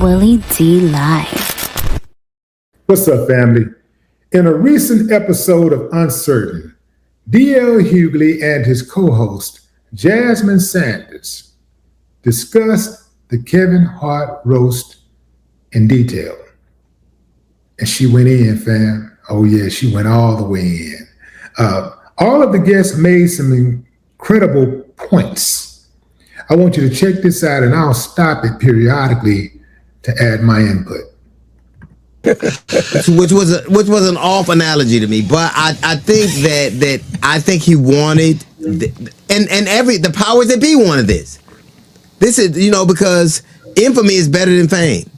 Willie D Live. What's up, family? In a recent episode of Uncertain, DL Hughley and his co-host, Jasmine Sanders, discussed the Kevin Hart roast in detail. And she went in, fam. Oh, yeah, she went all the way in. All of the guests made some incredible points. I want you to check this out, and I'll stop it periodically to add my input. which was an off analogy to me, but I think that I think he wanted the powers that be wanted this. This is because infamy is better than fame.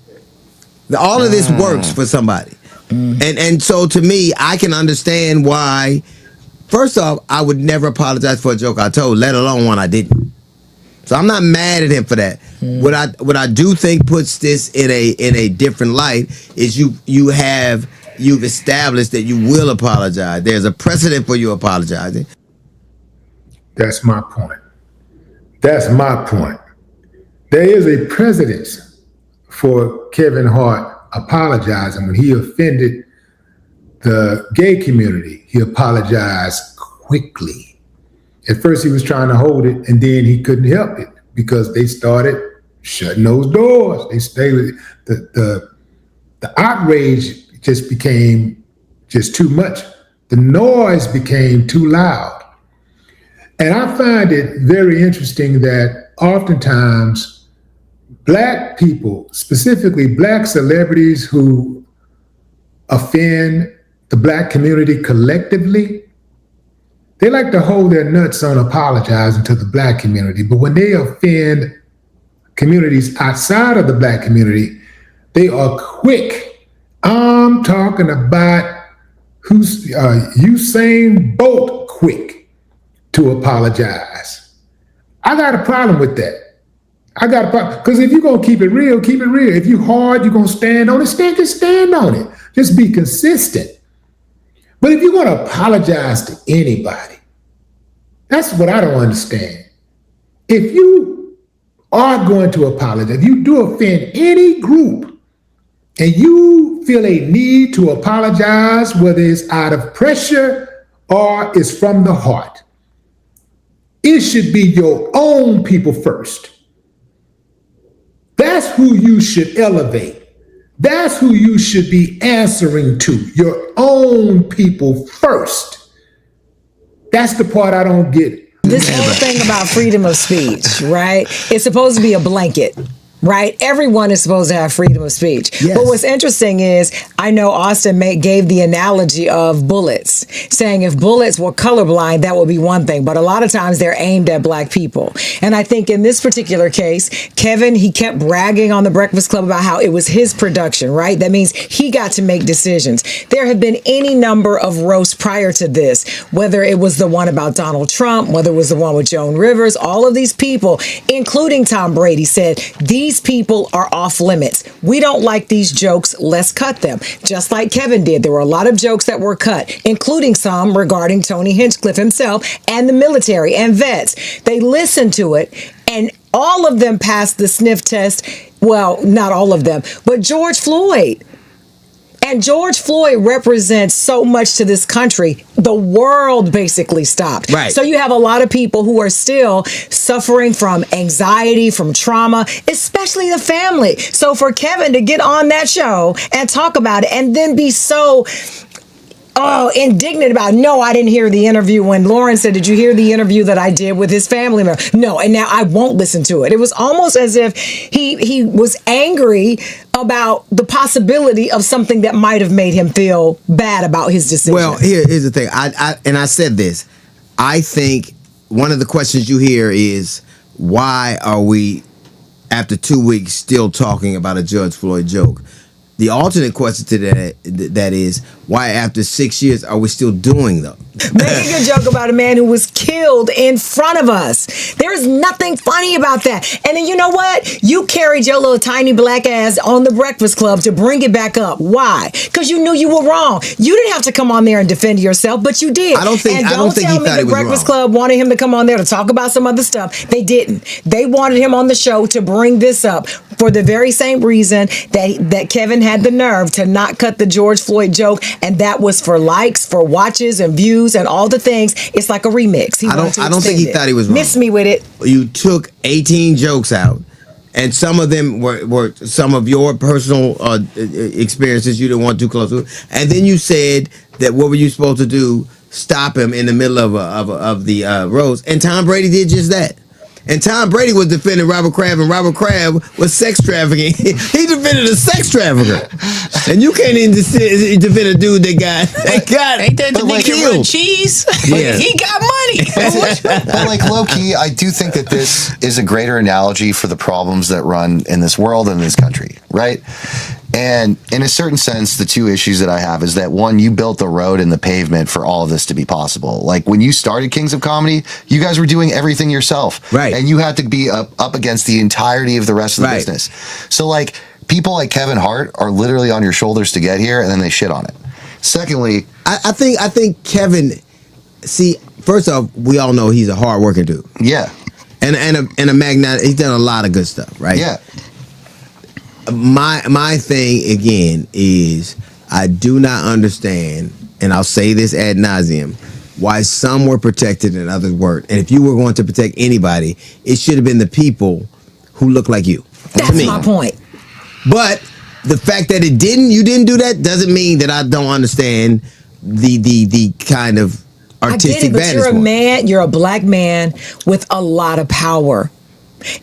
All of this works for somebody, and so to me, I can understand why. First off, I would never apologize for a joke I told, let alone one I didn't. So I'm not mad at him for that. What I do think puts this in a different light is you've established that you will apologize. There's a precedent for you apologizing. That's my point. There is a precedent for Kevin Hart apologizing when he offended the gay community. He apologized quickly. At first, he was trying to hold it, and then he couldn't help it because they started shutting those doors. They stayed with it. The outrage just became just too much. The noise became too loud. And I find it very interesting that oftentimes Black people, specifically Black celebrities who offend the Black community collectively, they like to hold their nuts on apologizing to the Black community. But when they offend communities outside of the Black community, they are quick. I'm talking about Usain Bolt quick to apologize. I got a problem with that. Because if you're going to keep it real, keep it real. If you're hard, you're going to stand on it, stand on it. Just be consistent. But if you're going to apologize to anybody, that's what I don't understand. If you are going to apologize, if you do offend any group and you feel a need to apologize, whether it's out of pressure or it's from the heart, it should be your own people first. That's who you should elevate. That's who you should be answering to, your own people first. That's the part I don't get. This whole thing about freedom of speech, right? It's supposed to be a blanket. Right? Everyone is supposed to have freedom of speech. Yes. But what's interesting is, I know Austin gave the analogy of bullets, saying if bullets were colorblind, that would be one thing. But a lot of times they're aimed at Black people. And I think in this particular case, Kevin, he kept bragging on the Breakfast Club about how it was his production, right? That means he got to make decisions. There have been any number of roasts prior to this, whether it was the one about Donald Trump, whether it was the one with Joan Rivers, all of these people, including Tom Brady, said, these people are off limits. We don't like these jokes. Let's cut them. Just like Kevin did. There were a lot of jokes that were cut, including some regarding Tony Hinchcliffe himself and the military and vets. They listened to it, and all of them passed the sniff test. Well, not all of them, but George Floyd. And George Floyd represents so much to this country. The world basically stopped. Right. So you have a lot of people who are still suffering from anxiety, from trauma, especially the family. So for Kevin to get on that show and talk about it and then be so indignant about, no, I didn't hear the interview. When Lauren said, did you hear the interview that I did with his family member? No, and now I won't listen to it. It was almost as if he was angry about the possibility of something that might have made him feel bad about his decision. Well, here's the thing. I said this. I think one of the questions you hear is, why are we, after 2 weeks, still talking about a George Floyd joke? The alternate question to that is, why after 6 years are we still doing them? Making a joke about a man who was killed in front of us. There is nothing funny about that. And then you know what? You carried your little tiny Black ass on the Breakfast Club to bring it back up. Why? Because you knew you were wrong. You didn't have to come on there and defend yourself, but you did. I don't think tell me the Breakfast Club wanted him to come on there to talk about some other stuff. They didn't. They wanted him on the show to bring this up for the very same reason that Kevin had the nerve to not cut the George Floyd joke, and that was for likes, for watches and views and all the things. It's like a remix. I don't think he thought he was wrong. Miss me with it. You took 18 jokes out, and some of them were some of your personal experiences you didn't want too close to, and then you said that what were you supposed to do? Stop him in the middle of the roads, and Tom Brady did just that. And Tom Brady was defending Robert Kraft, and Robert Kraft was sex trafficking. He defended a sex trafficker, and you can't even defend a dude that got ain't that the nigga killed. run cheese? Yeah. He got money. But like low key, I do think that this is a greater analogy for the problems that run in this world and in this country, right? And in a certain sense, the two issues that I have is that one, you built the road and the pavement for all of this to be possible. Like when you started Kings of Comedy, you guys were doing everything yourself. Right. And you had to be up against the entirety of the rest of the business. So like people like Kevin Hart are literally on your shoulders to get here, and then they shit on it. Secondly, I think Kevin, see, first off, we all know he's a hard working dude. yeah. And a magnate. He's done a lot of good stuff, right? Yeah. My thing again is I do not understand, and I'll say this ad nauseum, why some were protected and others weren't. And if you were going to protect anybody, it should have been the people who look like you. That's my point. But the fact that you didn't do that doesn't mean that I don't understand the kind of artistic I get it, but you're a man, you're a black man with a lot of power.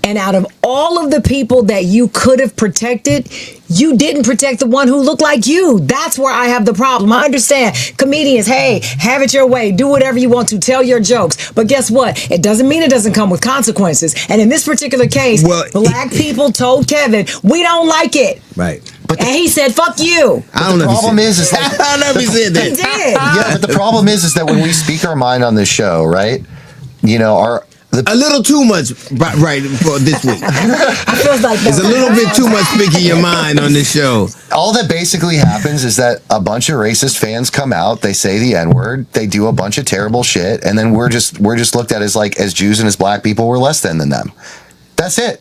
And out of all of the people that you could have protected, you didn't protect the one who looked like you. That's where I have the problem. I understand comedians, hey, have it your way. Do whatever you want to. Tell your jokes. But guess what? It doesn't mean it doesn't come with consequences. And in this particular case, black people told Kevin, we don't like it. Right. But and he said, fuck you. I don't know. The problem is I don't know if he said that. He did. Yeah, but the problem is that when we speak our mind on this show, right? You know, a little too much right for this week. I feel like it's a little bit too much speaking your mind on this show. All that basically happens is that a bunch of racist fans come out, they say the N-word, they do a bunch of terrible shit, and then we're just looked at as Jews and as black people, we're less than them. That's it.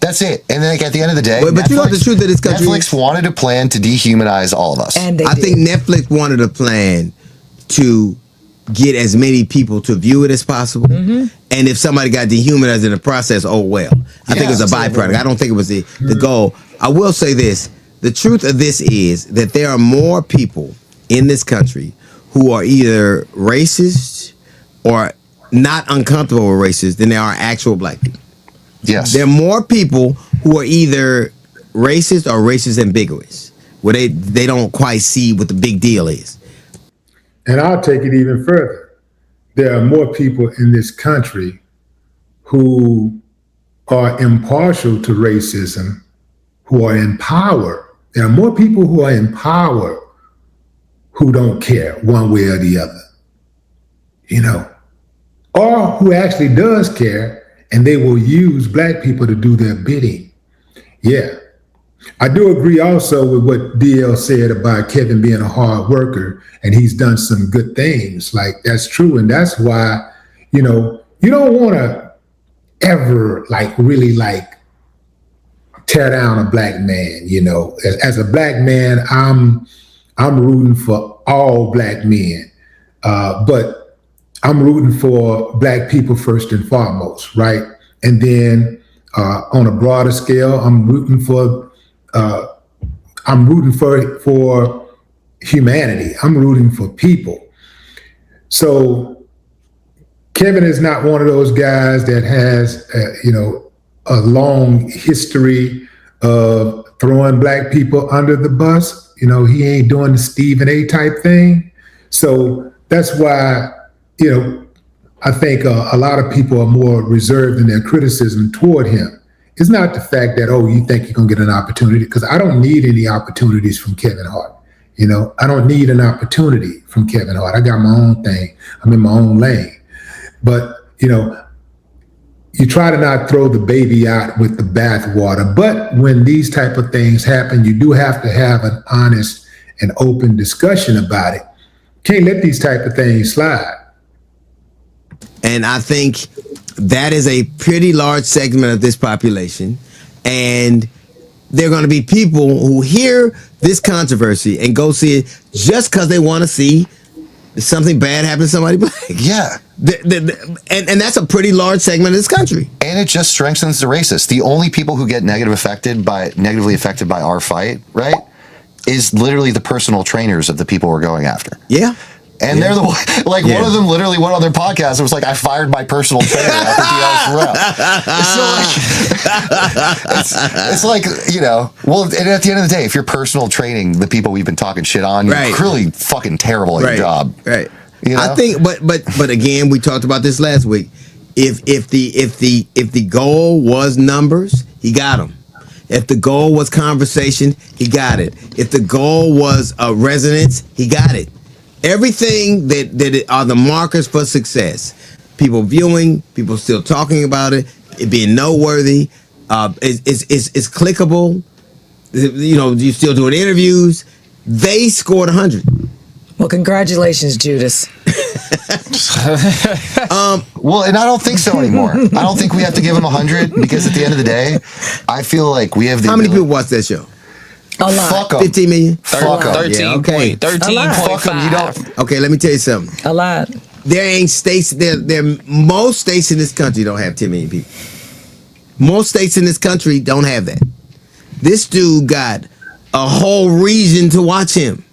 That's it. And then like, at the end of the day, but you know the truth of this country. Netflix wanted a plan to dehumanize all of us. And I think Netflix wanted a plan to get as many people to view it as possible. Mm-hmm. And if somebody got dehumanized in the process, oh well. I think it was a byproduct. I don't think it was the goal. I will say this. The truth of this is that there are more people in this country who are either racist or not uncomfortable with racist than there are actual black people. Yes. There are more people who are either racist or racist ambiguous, where they don't quite see what the big deal is. And I'll take it even further. There are more people in this country who are impartial to racism, who are in power. There are more people who are in power who don't care one way or the other, you know, or who actually does care, and they will use black people to do their bidding. Yeah. I do agree also with what DL said about Kevin being a hard worker, and he's done some good things. Like, that's true. And that's why, you know, you don't want to ever really tear down a black man. You know, as a black man, I'm rooting for all black men, but I'm rooting for black people first and foremost, right? And then on a broader scale, I'm rooting for humanity. I'm rooting for people. So Kevin is not one of those guys that has, a long history of throwing black people under the bus. You know, he ain't doing the Stephen A type thing. So that's why, I think a lot of people are more reserved in their criticism toward him. It's not the fact that, you think you're going to get an opportunity, because I don't need any opportunities from Kevin Hart. I don't need an opportunity from Kevin Hart. I got my own thing. I'm in my own lane. But, you try to not throw the baby out with the bathwater. But when these type of things happen, you do have to have an honest and open discussion about it. Can't let these type of things slide. And I think that is a pretty large segment of this population. And there are going to be people who hear this controversy and go see it just because they want to see something bad happen to somebody black. Yeah. And that's a pretty large segment of this country. And it just strengthens the racist. The only people who get negatively affected by our fight, right, is literally the personal trainers of the people we're going after. Yeah. And they're the one, like one of them literally went on their podcast and was like, I fired my personal trainer after DL's it's like, you know, well, and at the end of the day, if you're personal training the people we've been talking shit on, you're really fucking terrible at your job. Right. You know? I think, but again, we talked about this last week. If the goal was numbers, he got them. If the goal was conversation, he got it. If the goal was resonance, he got it. Everything that are the markers for success. People viewing, people still talking about it, it being noteworthy, it's clickable. You know, you still doing interviews. They scored 100. Well, congratulations, Judas. Well, and I don't think so anymore. I don't think we have to give him 100 because at the end of the day, I feel like we have the. How many people watch that show? A lot. Fuck 'em. 15 million? Fuck 'em. 13. Yeah, okay. 13.5. Fuck 'em. You don't. Okay, let me tell you something. A lot. There ain't states. Most states in this country don't have 10 million people. Most states in this country don't have that. This dude got a whole region to watch him,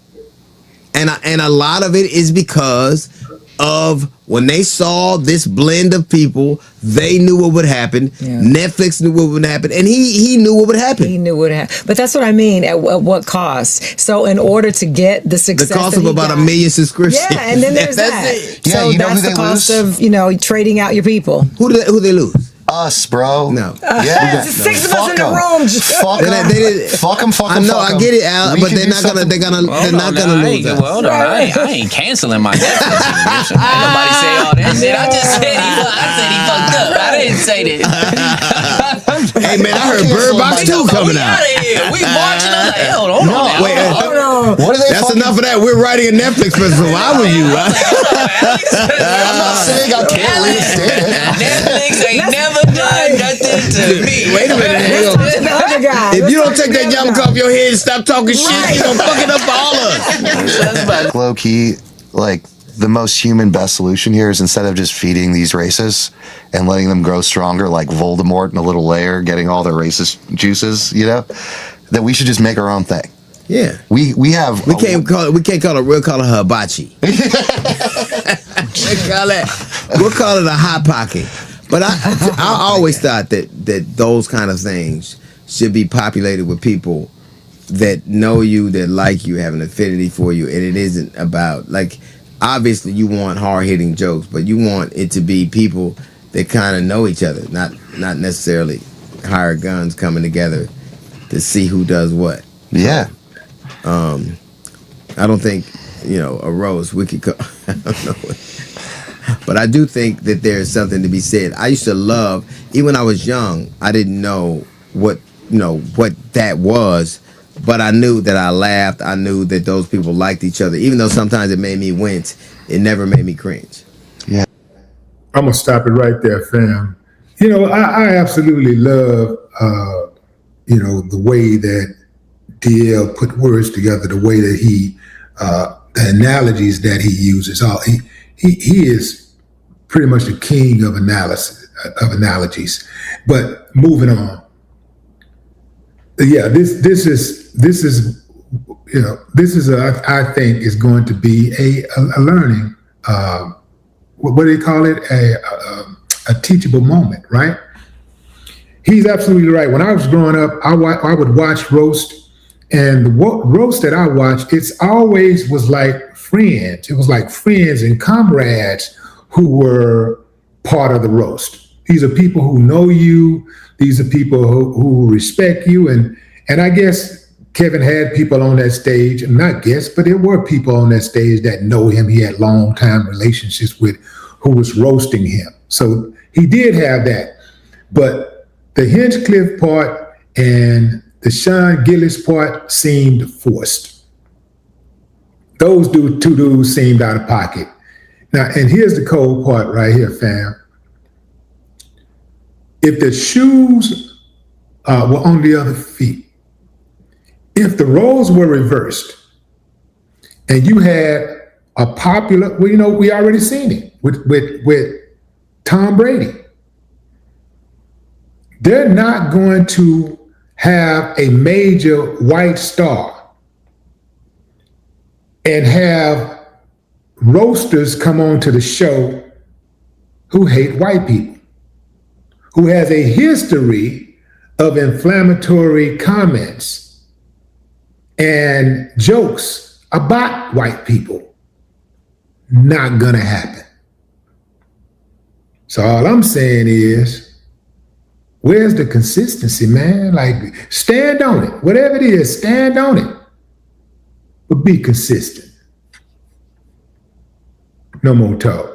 and a lot of it is because of when they saw this blend of people, they knew what would happen. Yeah. Netflix knew what would happen, and he knew what would happen. He knew what happened. But that's what I mean. At what cost? So in order to get the success, the cost of about 1 million subscriptions. Yeah, and then there's that. It. Yeah, so you know that's who the they cost lose? of trading out your people. Who they lose? Us, bro. No. Yeah. Six of us in the room. Fuck them. I know. I get it, Al, but they're not gonna lose us. Well, I ain't canceling my Netflix subscription. Ain't nobody say all that shit. I just said he fucked up. I didn't say that. Hey man, I heard Bird Box 2 coming out. We marching on the L. Hold on. What are they? That's enough of that. We're writing a Netflix special. Why would you? I'm not saying I can't reinstate it. Netflix ain't never done nothing to me. Wait a minute. If you don't take that yarmulke off your head and stop talking shit, you gonna fuck it up for all of us. Low key, like the most human best solution here is instead of just feeding these racists and letting them grow stronger like Voldemort in a little lair, getting all their racist juices, you know, that we should just make our own thing. Yeah. We can't call it we'll call it hibachi. We'll call it a hot pocket. But I always thought that those kind of things should be populated with people that know you, that like you, have an affinity for you, and it isn't about, like, obviously you want hard-hitting jokes, but you want it to be people that kind of know each other, not necessarily hired guns coming together to see who does what. Yeah. I don't think, a roast, we could I don't know. But I do think that there's something to be said. I used to love, even when I was young, I didn't know what that was, but I knew that I laughed. I knew that those people liked each other. Even though sometimes it made me wince, it never made me cringe. Yeah. I'm going to stop it right there, fam. I absolutely love, the way that DL put words together, the way that he, the analogies that he uses. He is pretty much the king of analogies. But moving on. Yeah, this is I think is going to be a learning, what do they call it? A teachable moment, right? He's absolutely right. When I was growing up, I would watch roast, and the roast that I watched, it's always was like friends. It was like friends and comrades who were part of the roast. These are people who know you. These are people who respect you. And I guess Kevin had people on that stage, not guess, but there were people on that stage that know him. He had long-time relationships with who was roasting him. So he did have that. But the Hinchcliffe part and the Sean Gillis part seemed forced. Those two dudes seemed out of pocket. Now, and here's the cold part right here, fam. If the shoes were on the other feet, if the roles were reversed and you had a popular, well, we already seen it with Tom Brady. They're not going to have a major white star and have roasters come on to the show who hate white people, who has a history of inflammatory comments and jokes about white people. Not gonna happen. So all I'm saying is, where's the consistency, man? Like, stand on it. Whatever it is, stand on it. But be consistent. No more talk.